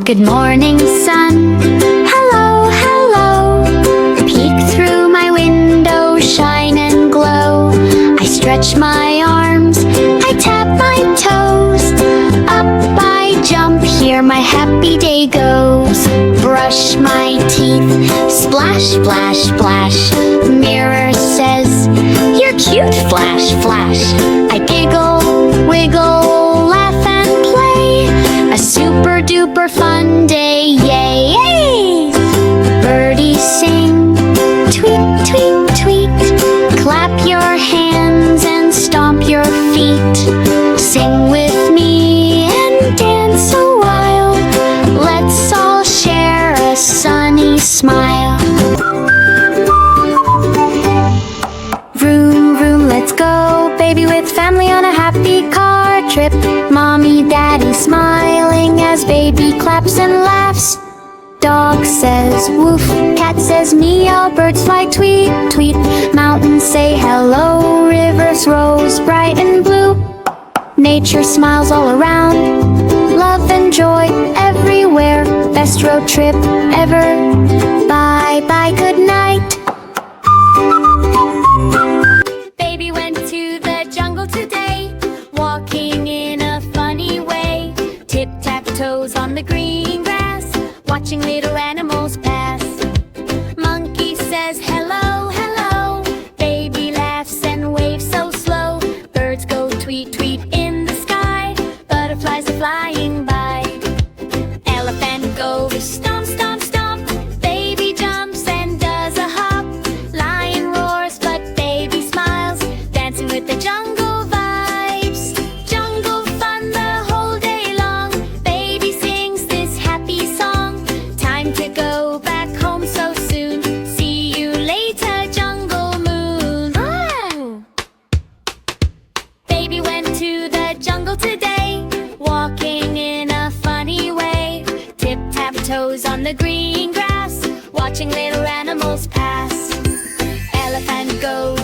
Good morning, sun. Hello, hello. Peek through my window, shine and glow. I stretch my arms, I tap my toes. Up I jump, here my happy day goes. Brush my teeth, splash, splash, splash. Mirror says, you're cute, flash, flash. I giggle, wiggle, laugh and play. A super duper fun day, yay, yay! Birdies sing, tweet, tweet, tweet. Clap your hands and stomp your feet. Sing with me and dance a while. Let's all share a sunny smile. Vroom, vroom, let's go, baby with family on a happy car trip. Mommy, daddy smiling as baby claps and laughs. Dog says woof, cat says meow, birds fly tweet, tweet. Mountains say hello, rivers rose bright and blue. Nature smiles all around, love and joy everywhere. Best road trip ever, bye bye, good night. Baby went to the jungle today, walking in a funny way. Tip-tap-toes on the green grass, watching little animals pass. Monkey says hello, hello. Baby laughs and waves so slow. Birds go tweet, tweet in the sky. Butterflies are flying by. Elephant goes stomp, stomp, stomp. Baby jumps and does a hop. Lion roars but baby smiles, dancing with the jungle vibes. Jungle fun the whole day long. Baby sings this happy song. Time to go back home so soon. See you later, jungle moon. Oh! Baby went to the jungle today, walking in a funny way. Tip-tap-toes on the green grass, watching little animals pass. Elephant goes